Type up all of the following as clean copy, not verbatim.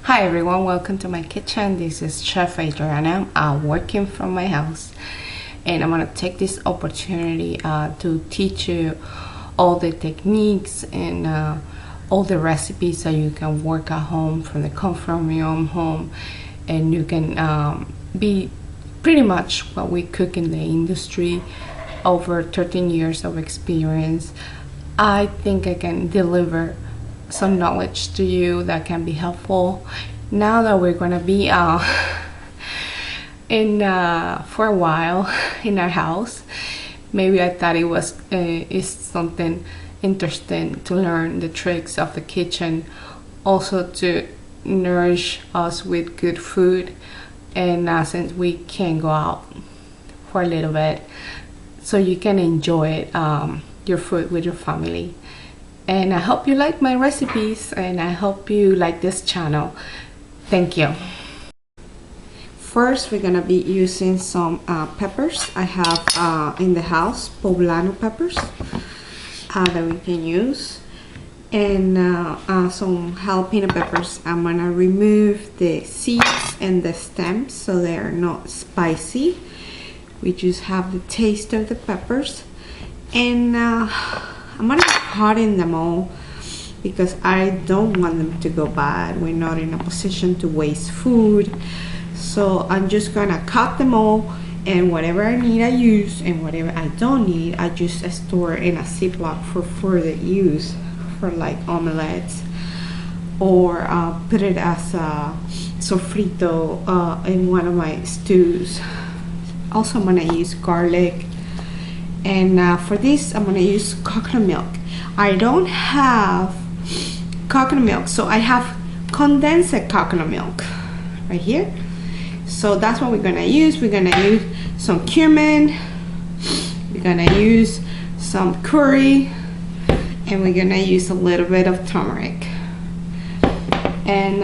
Hi everyone, welcome to my kitchen. This is Chef Adriana, working from my house, and I'm gonna take this opportunity to teach you all the techniques and all the recipes that you can work at home from the comfort of your own home, and you can be pretty much what we cook in the industry. Over 13 years of experience, I think I can deliver some knowledge to you that can be helpful. Now that we're gonna be for a while in our house, maybe I thought it was is something interesting to learn the tricks of the kitchen, also to nourish us with good food, and since we can go out for a little bit, so you can enjoy your food with your family. And I hope you like my recipes, and I hope you like this channel. Thank you. First, we're gonna be using some peppers. I have in the house poblano peppers that we can use, and some jalapeno peppers. I'm gonna remove the seeds and the stems so they are not spicy. We just have the taste of the peppers, and I'm gonna harden them all because I don't want them to go bad. We're not in a position to waste food, so I'm just gonna cut them all, and whatever I need I use, and whatever I don't need I just store in a Ziploc for further use, for like omelets, or put it as a sofrito in one of my stews. Also, I'm gonna use garlic, and for this I'm gonna use coconut milk. I don't have coconut milk, so I have condensed coconut milk right here. So that's what we're gonna use. We're gonna use some cumin, we're gonna use some curry, and we're gonna use a little bit of turmeric. And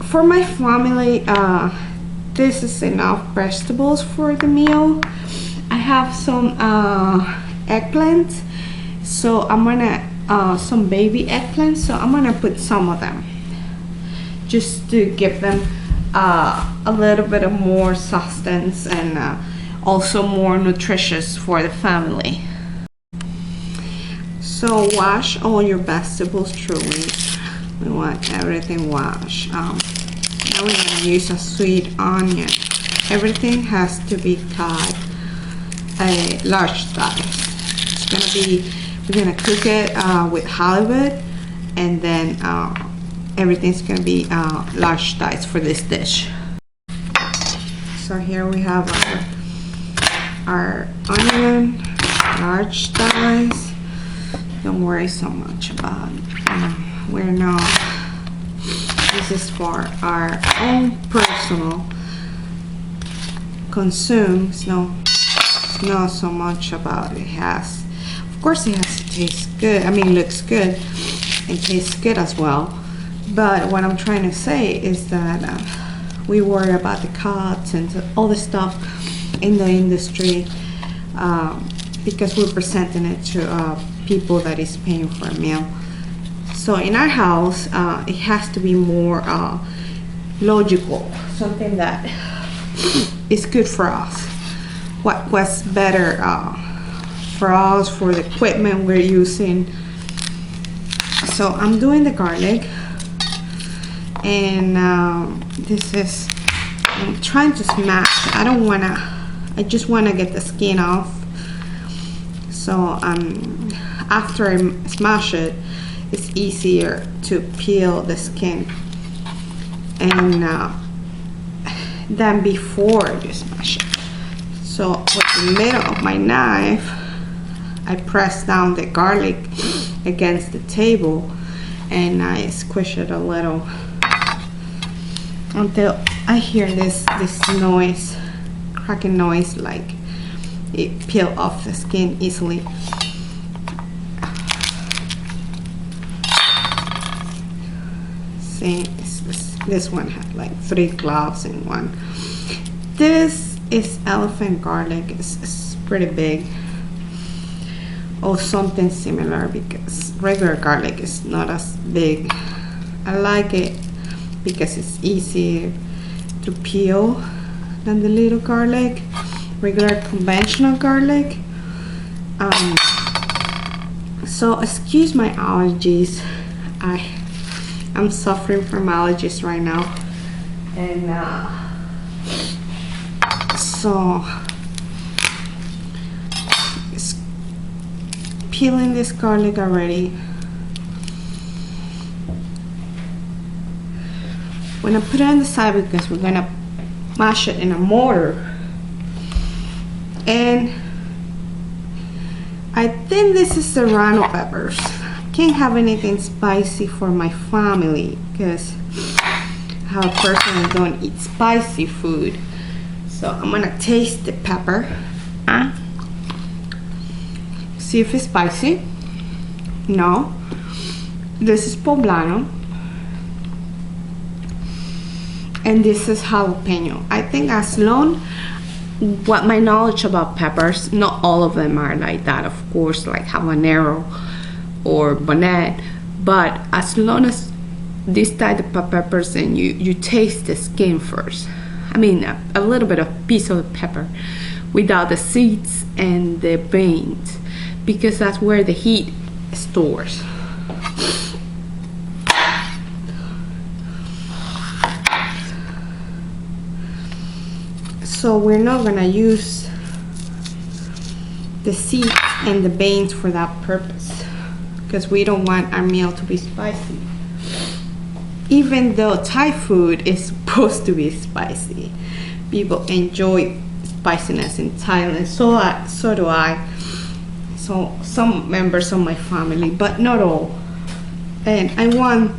for my family, this is enough vegetables for the meal. I have some eggplants, so I'm gonna some baby eggplants, so I'm gonna put some of them just to give them a little bit of more substance, and also more nutritious for the family. So wash all your vegetables thoroughly. We want everything washed. Now we're gonna use a sweet onion. Everything has to be cut a large size. It's gonna be, we're gonna cook it with halibut, and then everything's gonna be large size for this dish. So here we have our onion, large size. Don't worry so much about we're not, this is for our own personal consume. It's not so much about it. Has, of course it has to taste good, I mean looks good and tastes good as well, but what I'm trying to say is that we worry about the cuts and all the stuff in the industry because we're presenting it to people that is paying for a meal. So in our house it has to be more logical, something that is good for us, what was better for us, for the equipment we're using. So I'm doing the garlic, and this is, I'm trying to smash. I just wanna get the skin off. So after I smash it, it's easier to peel the skin, and than before you smash it. So with the middle of my knife, I press down the garlic against the table, and I squish it a little until I hear this noise, cracking noise, like it peel off the skin easily. See, this one had like 3 cloves in one. This is elephant garlic. It's pretty big, or something similar, because regular garlic is not as big. I like it because it's easier to peel than the little garlic, regular conventional garlic. So excuse my allergies. I'm suffering from allergies right now, and so it's peeling this garlic already. When I put it on the side because we're gonna mash it in a mortar, and I think this is serrano peppers. I can't have anything spicy for my family because I have a person that don't eat spicy food. So I'm gonna taste the pepper. See if it's spicy. No. This is poblano. And this is jalapeno. I think as long what my knowledge about peppers, not all of them are like that, of course, like habanero or bonnet, but as long as this type of peppers, and you taste the skin first. I mean, a little bit of piece of the pepper without the seeds and the veins, because that's where the heat stores. So we're not gonna use the seeds and the veins for that purpose, because we don't want our meal to be spicy. Even though Thai food is supposed to be spicy, people enjoy spiciness in Thailand. So do I. So some members of my family, but not all. And I want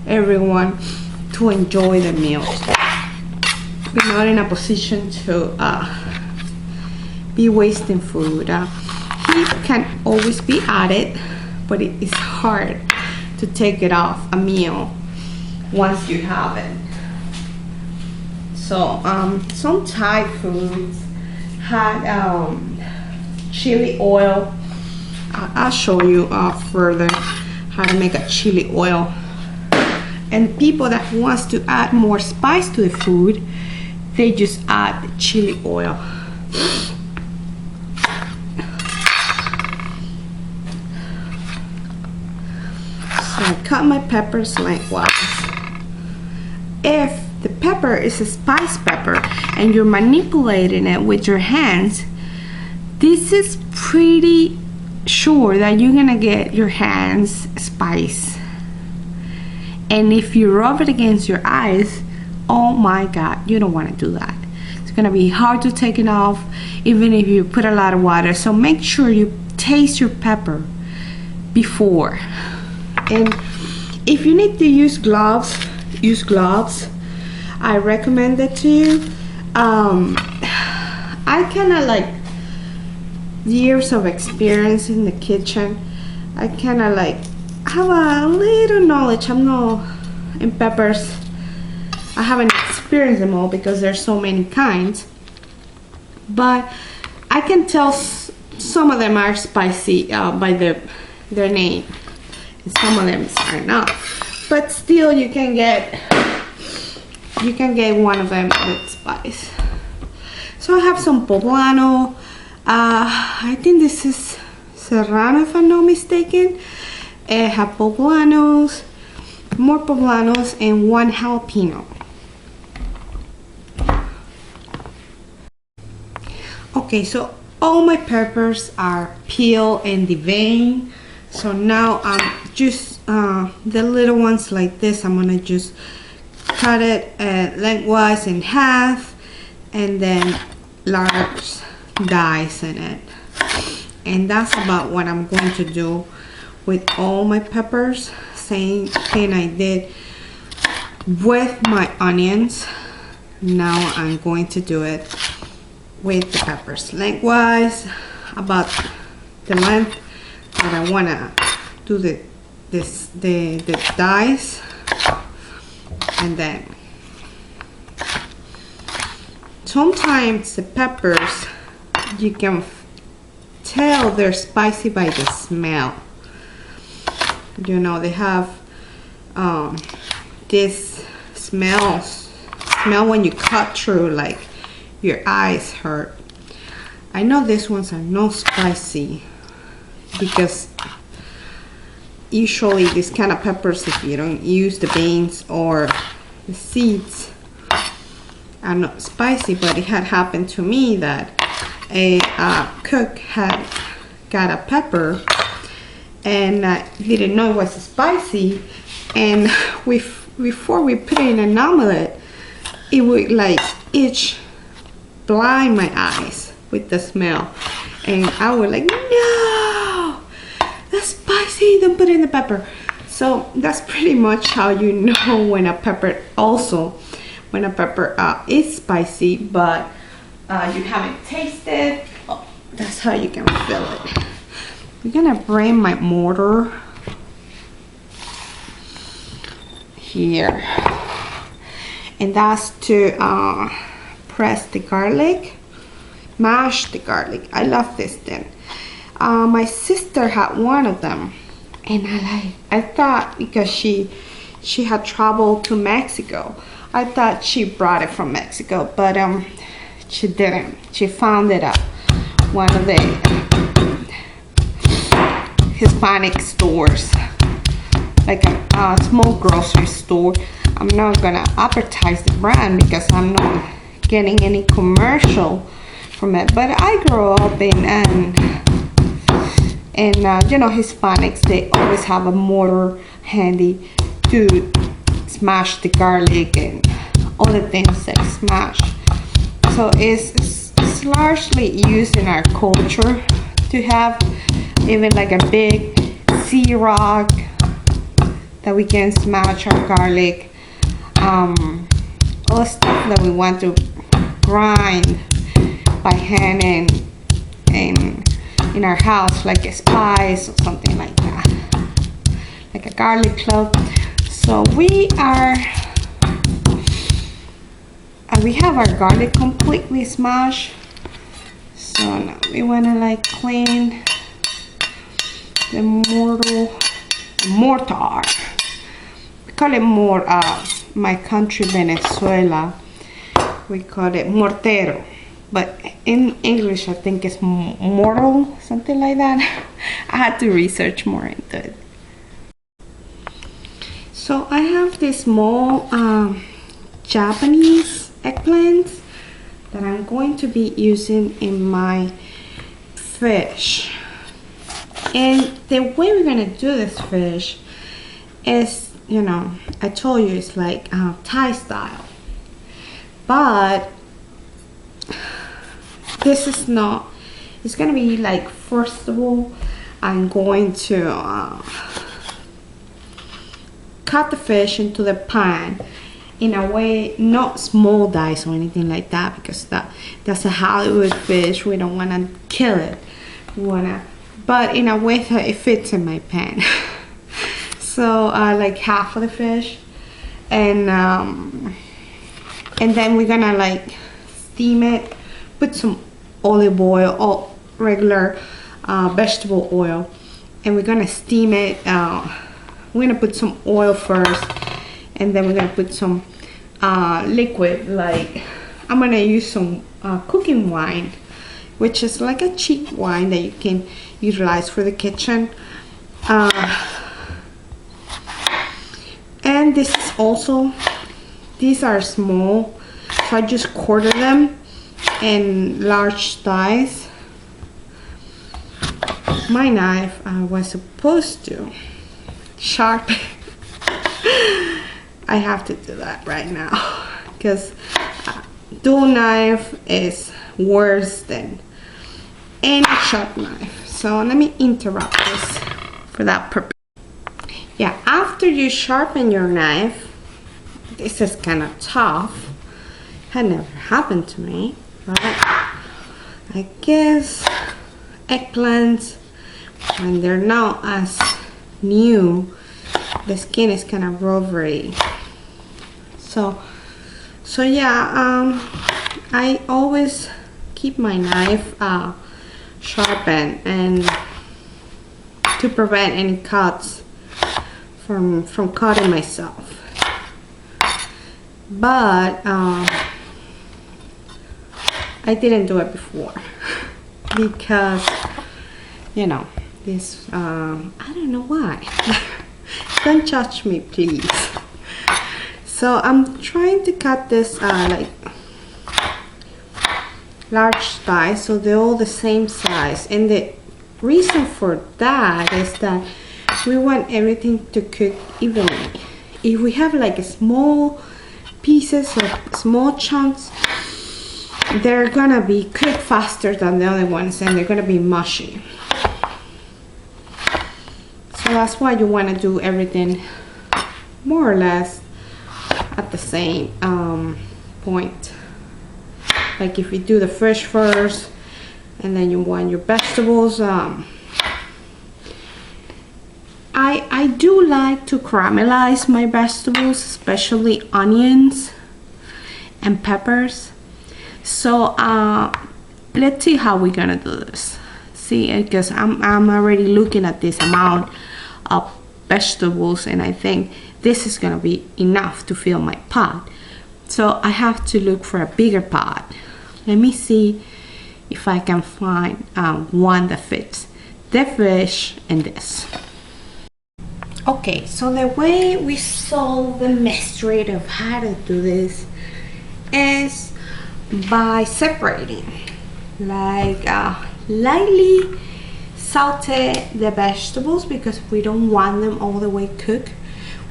everyone to enjoy the meals. We're not in a position to be wasting food. Heat can always be added, but it is hard to take it off a meal once you have it. So some Thai foods had chili oil. I'll show you further how to make a chili oil. And people that wants to add more spice to the food, they just add the chili oil. So I cut my peppers lengthwise. If the pepper is a spice pepper and you're manipulating it with your hands, this is pretty sure that you're gonna get your hands spice. And if you rub it against your eyes, oh my God, you don't want to do that. It's gonna be hard to take it off even if you put a lot of water. So make sure you taste your pepper before. And if you need to use gloves, use gloves. I recommend it to you. I kind of like years of experience in the kitchen. I kind of like have a little knowledge. I'm not in peppers. I haven't experienced them all because there's so many kinds, but I can tell some of them are spicy by their name, and some of them are not. But still, you can get one of them with spice. So I have some poblano. I think this is serrano, if I'm not mistaken. I have poblanos, more poblanos, and one jalapeno. Okay, so all my peppers are peeled and deveined. So now I'm just the little ones like this, I'm gonna just cut it lengthwise in half, and then large dice in it. And that's about what I'm going to do with all my peppers. Same thing I did with my onions. Now I'm going to do it with the peppers lengthwise, about the length that I wanna do the dice, and then sometimes the peppers you can tell they're spicy by the smell. You know, they have this smell when you cut through, like your eyes hurt. I know these ones are not spicy because usually these kind of peppers, if you don't use the beans or the seeds, are not spicy. But it had happened to me that a cook had got a pepper and didn't know it was spicy, and before we put it in an omelet, it would like itch, blind my eyes with the smell, and I was like, no, that's spicy, don't put in the pepper. So that's pretty much how you know when a pepper is spicy, but you haven't tasted. Oh, that's how you can feel it. I'm gonna bring my mortar here, and that's to press the garlic, mash the garlic. I love this thing. My sister had one of them, and I thought because she had traveled to Mexico, I thought she brought it from Mexico, but she didn't. She found it at one of the Hispanic stores, like a small grocery store. I'm not gonna advertise the brand because I'm not getting any commercial from it, but I grew up in you know, Hispanics, they always have a mortar handy to smash the garlic and all the things that smash. So it's largely used in our culture to have even like a big sea rock that we can smash our garlic, all the stuff that we want to grind by hand and in our house, like a spice or something like that, like a garlic clove. So we have our garlic completely smashed. So now we want to like clean the mortar. We call it more, my country Venezuela, we call it mortero, but in English I think it's mortal, something like that. I had to research more into it. So I have this small Japanese eggplants that I'm going to be using in my fish. And the way we're gonna do this fish is, you know, I told you it's like Thai style, but this is not. It's gonna be like, first of all, I'm going to cut the fish into the pan in a way, not small dice or anything like that, because that's a Halibut fish. We don't want to kill it. We wanna, but in a way that it fits in my pan. So like half of the fish, and then we're gonna like steam it, put some olive oil or regular vegetable oil, and we're gonna steam it. We're gonna put some oil first, and then we're gonna put some liquid, like I'm gonna use some cooking wine, which is like a cheap wine that you can utilize for the kitchen. And this is also, these are small, so I just quarter them in large dice. My knife, I was supposed to sharpen. I have to do that right now because dual knife is worse than any sharp knife. So let me interrupt this for that purpose. Yeah, after you sharpen your knife, this is kind of tough. Had never happened to me, but I guess eggplants, when they're not as new, the skin is kind of rubbery. So yeah, I always keep my knife sharpened and to prevent any cuts from cutting myself. But I didn't do it before because, you know, this I don't know why. Don't judge me, please. So I'm trying to cut this like large size, so they're all the same size. And the reason for that is that we want everything to cook evenly. If we have like a small pieces or small chunks, they're gonna be cooked faster than the other ones, and they're gonna be mushy. So that's why you want to do everything more or less at the same point. Like if you do the fish first and then you want your vegetables, I do like to caramelize my vegetables, especially onions and peppers. So let's see how we're gonna do this. See, because I'm already looking at this amount of vegetables, and I think this is gonna be enough to fill my pot. So I have to look for a bigger pot. Let me see if I can find one that fits the fish and this. Okay, so the way we solve the mystery of how to do this is by separating, like lightly saute the vegetables, because we don't want them all the way cooked.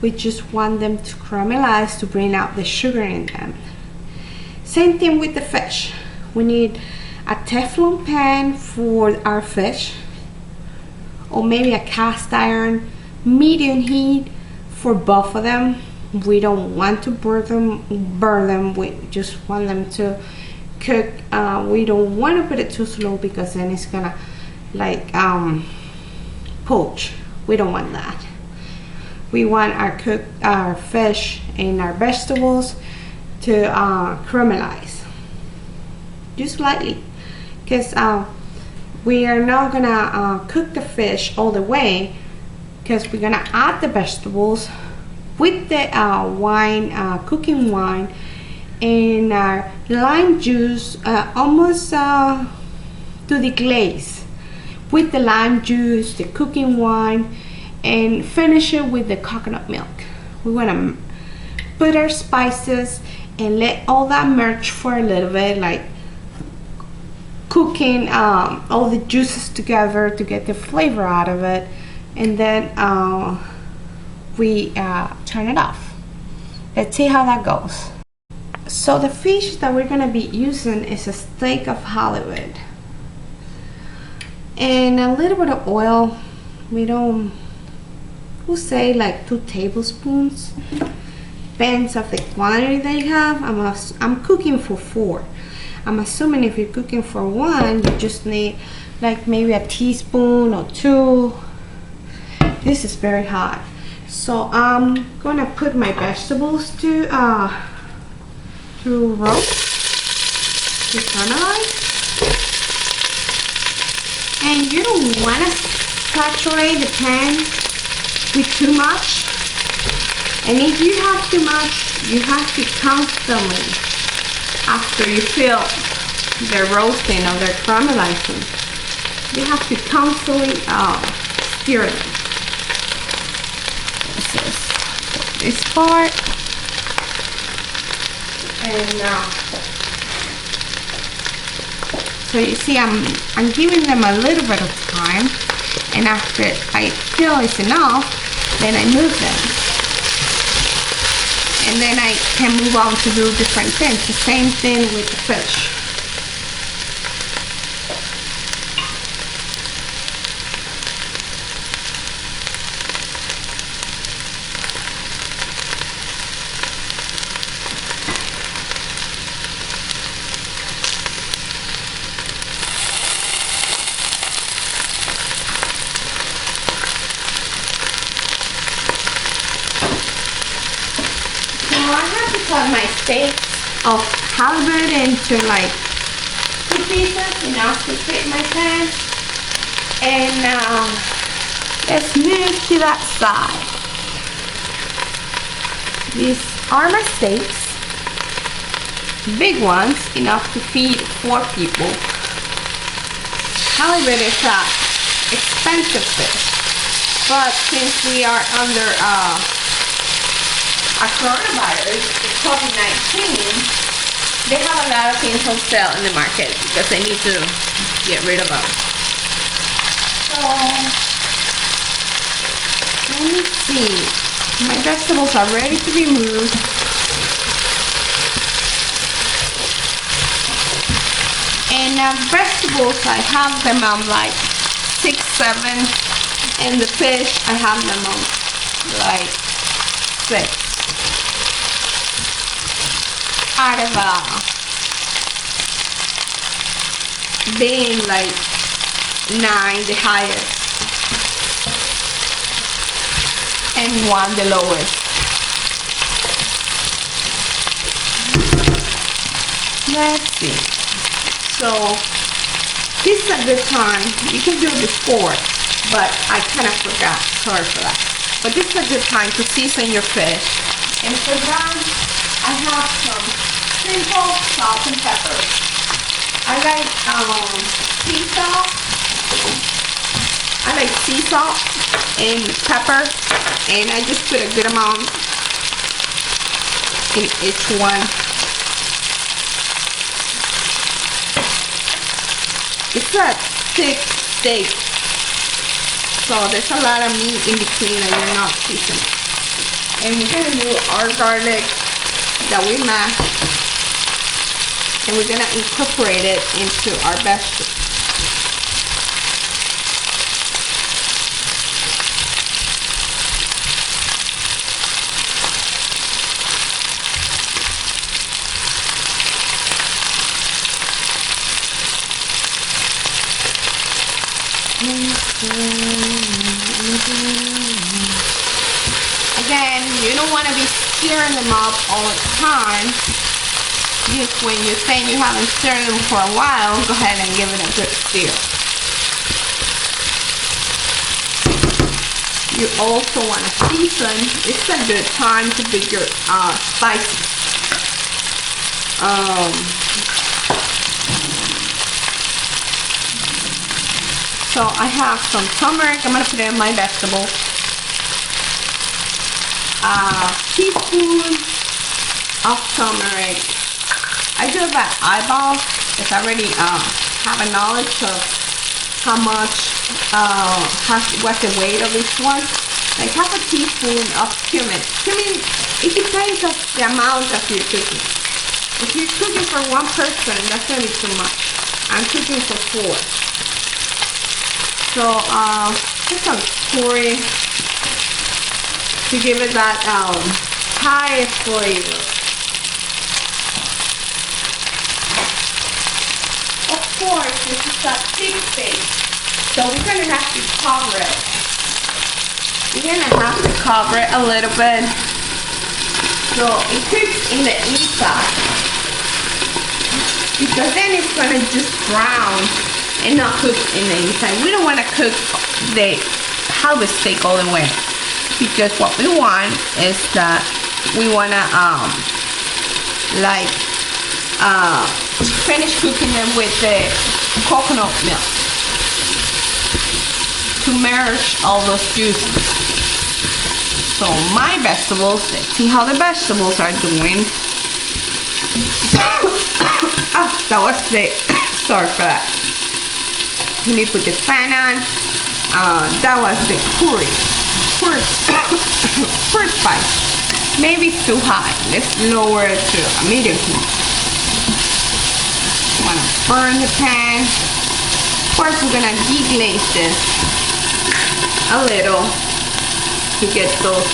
We just want them to caramelize to bring out the sugar in them. Same thing with the fish. We need a Teflon pan for our fish, or maybe a cast iron, medium heat for both of them. We don't want to burn them. We just want them to cook. We don't want to put it too slow, because then it's gonna like poach. We don't want that. We want our fish and our vegetables to caramelize just lightly, because we are not gonna cook the fish all the way, because we're gonna add the vegetables with the wine, cooking wine, and our lime juice almost to the glaze, with the lime juice, the cooking wine, and finish it with the coconut milk. We want to put our spices and let all that merge for a little bit, like cooking all the juices together to get the flavor out of it, and then we turn it off. Let's see how that goes. So the fish that we're gonna be using is a steak of halibut, and a little bit of oil. We'll say like 2 tablespoons. Depends of the quantity they have. I'm cooking for 4. I'm assuming if you're cooking for 1, you just need like maybe a teaspoon or 2. This is very hot, so I'm gonna put my vegetables to roast, to caramelize. And you don't want to saturate the pan with too much, and if you have too much, you have to constantly, after you feel the roasting or the caramelizing, you have to constantly stir them. This part, and so you see I'm giving them a little bit of time, and after I feel it's enough, then I move them, and then I can move on to do different things. The same thing with the fish. Cut my steak of halibut into like 2 pieces, enough to fit my pan, and let's move to that side. These are my steaks. Big ones, enough to feed 4 people. Halibut is a expensive fish, but since we are under a coronavirus, COVID-19, they have a lot of things on sale in the market because they need to get rid of them. So, let me see. My vegetables are ready to be moved. And vegetables, I have them on like 6, 7, and the fish, I have them on like 6. Out of being like 9, the highest, and 1, the lowest. Let's see. So this is a good time. You can do it before, but I kind of forgot. Sorry for that. But this is a good time to season your fish. And for that, I have some simple salt and pepper. I like sea salt. I like sea salt and pepper, and I just put a good amount in each one. It's a thick steak, so there's a lot of meat in between and you're not seasoning. And we're gonna do our garlic that we mashed, and we're gonna incorporate it into our vegetables. Again, you don't want to be stirring them up all the time. Just when you're saying you haven't stirred them for a while, go ahead and give it a good stir. You also want to season. It's a good time to put your spices. So I have some turmeric. I'm going to put it in my vegetables. A teaspoon of turmeric. I do it by eyeball because I already have a knowledge of how much, what's the weight of each one. Like half a teaspoon of cumin. Cumin, it depends on the amount that you're cooking. If you're cooking for 1 person, that's going to be too much. I'm cooking for 4. So, put some curry to give it that high flavor. Of course, this is a thick steak, so we're going to have to cover it. We're going to have to cover it a little bit so it cooks in the inside, because then it's going to just brown and not cook in the inside. We don't want to cook the halibut steak all the way, because what we want is that we want to finish cooking them with the coconut milk to merge all those juices. So my vegetables, let's see how the vegetables are doing. That was the, sorry for that. Let me put the pan on. That was the curry. First spice. Maybe it's too high. Let's lower it to a medium heat. Want to burn the pan. Of course, we're gonna deglaze this a little to get those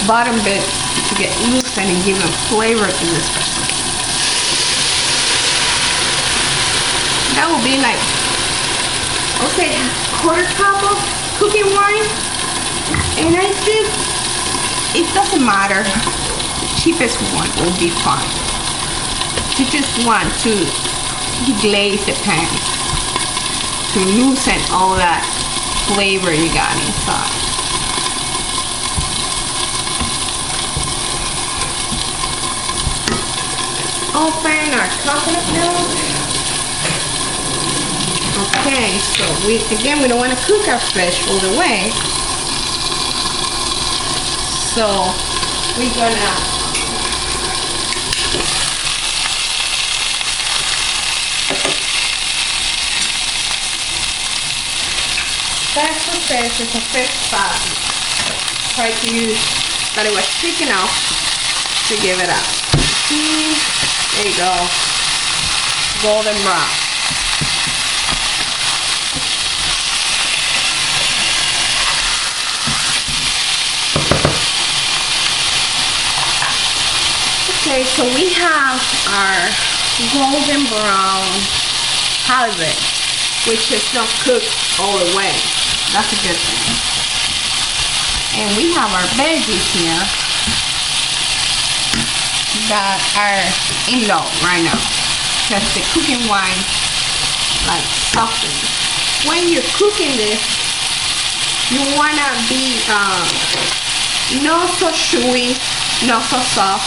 bottom bits to get loosened and give them flavor to this vegetable. That will be like, I'll say, quarter cup of cooking wine. And I think it doesn't matter. The cheapest one will be fine. You just want to deglaze the pan to loosen all that flavor you got inside. open our coconut milk. Okay, so we don't want to cook our fish all the way. So we're gonna that's the fish. It's a fish sauce. Try to use that it was thick enough to give it up. See? There you go. Golden brown. Okay, so we have our golden brown halibut, which is not cooked all the way. That's a good thing. And we have our veggies here that are in low right now because the cooking wine like softens. When you're cooking this, you wanna be not so chewy, not so soft,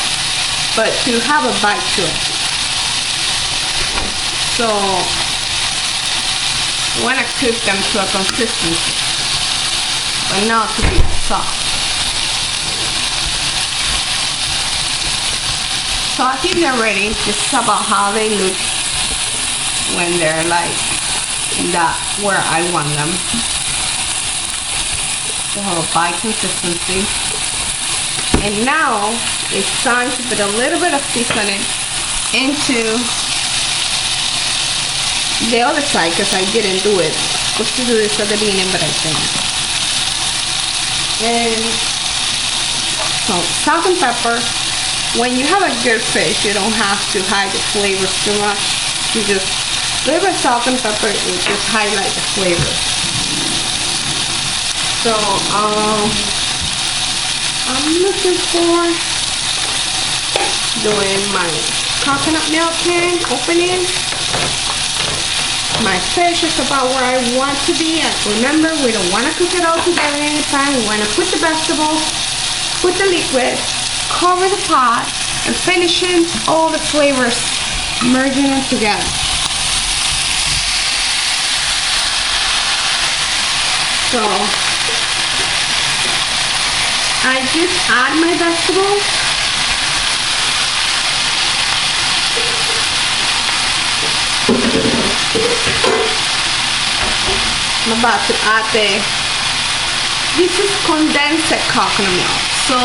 but to have a bite to it. So you want to cook them to a consistency, but not to be soft. So I think they're ready. This is about how they look when they're like in that where I want them. They have a bite consistency. And now it's time to put a little bit of seasoning into the other side because I didn't do it. I'm supposed to do this at the beginning, but I didn't. And so salt and pepper. When you have a good fish, you don't have to hide the flavors too much. You just a little bit of salt and pepper, it just highlight the flavors. So I'm looking for doing my coconut milk can opening. My fish is about where I want to be. And remember, we don't want to cook it all together in the pan. We want to put the vegetables, put the liquid, cover the pot, and finishing all the flavors, merging them together. So I just add my vegetables. I'm about to add this is condensed coconut milk. So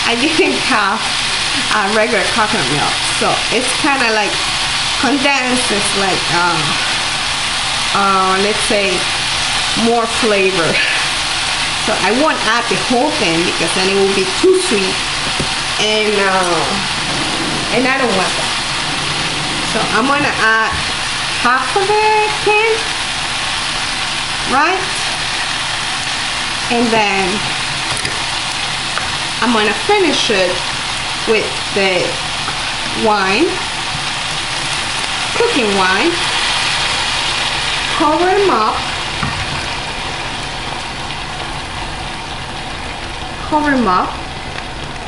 I didn't have regular coconut milk. So it's kind of like condensed. It's like, let's say, more flavor. So I won't add the whole thing because then it will be too sweet, and I don't want that. So I'm gonna add half of the can, right? And then I'm gonna finish it with the wine, cooking wine. Cover them up. Cover them up.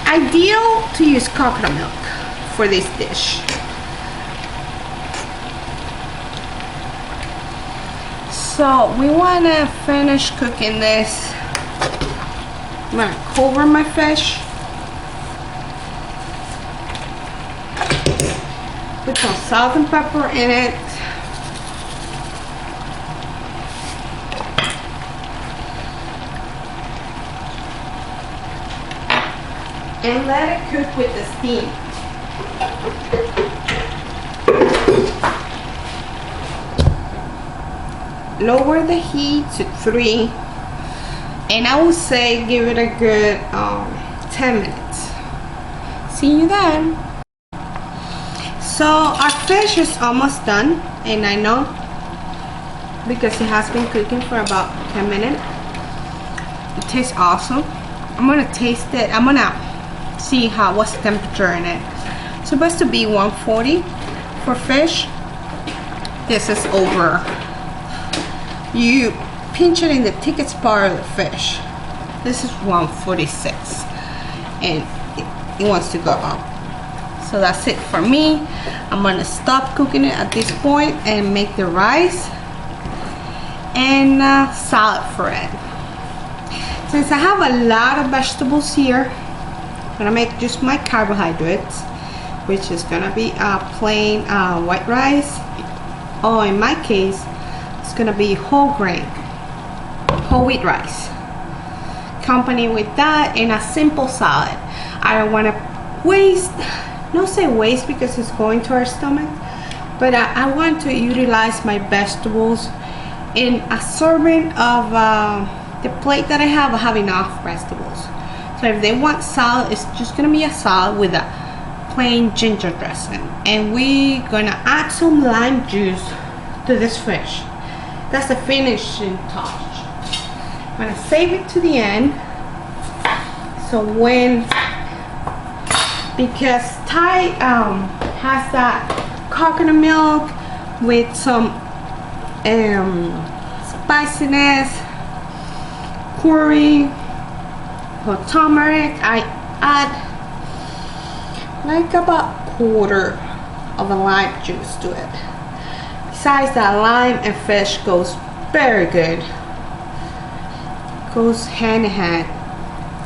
Ideal to use coconut milk for this dish. So we want to finish cooking this. I'm going to cover my fish. Put some salt and pepper in it. And let it cook with the steam. Lower the heat to 3, and I would say give it a good 10 minutes. See you then. So our fish is almost done, and I know because it has been cooking for about 10 minutes. It tastes awesome. I'm gonna taste it. I'm gonna see what's the temperature in it. It's supposed to be 140 for fish. This is over. You pinch it in the thickest part of the fish. This is 146, and it wants to go up. So So that's it for me. I'm gonna stop cooking it at this point and make the rice and salad for it. Since I have a lot of vegetables here, I'm gonna make just my carbohydrates, which is gonna be plain white rice. Oh, in my case, it's gonna be whole wheat rice. Accompanied with that and a simple salad. I don't wanna waste, not say waste because it's going to our stomach, but I want to utilize my vegetables. In a serving of the plate that I have enough vegetables. So if they want salad, it's just gonna be a salad with a plain ginger dressing, and we're gonna add some lime juice to this fish. That's the finishing touch. I'm gonna save it to the end, so because Thai has that coconut milk with some spiciness, curry, or turmeric. I add like about quarter of a lime juice to it. Besides that, lime and fish goes very good, goes hand in hand.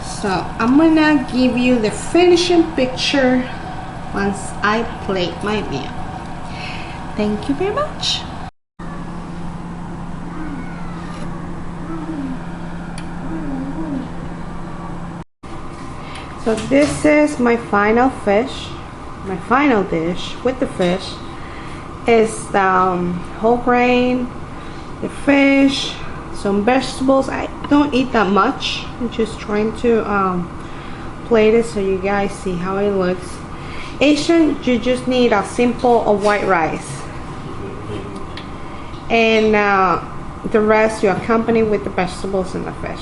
So I'm gonna give you the finishing picture once I plate my meal. Thank you very much. So this is my final fish, my final dish with the fish. Is whole grain, the fish, some vegetables. I don't eat that much. I'm just trying to plate it so you guys see how it looks. Asian, you just need a simple white rice, and the rest you accompany with the vegetables and the fish.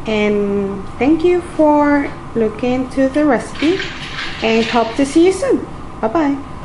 And thank you for looking into the recipe, and hope to see you soon. Bye bye.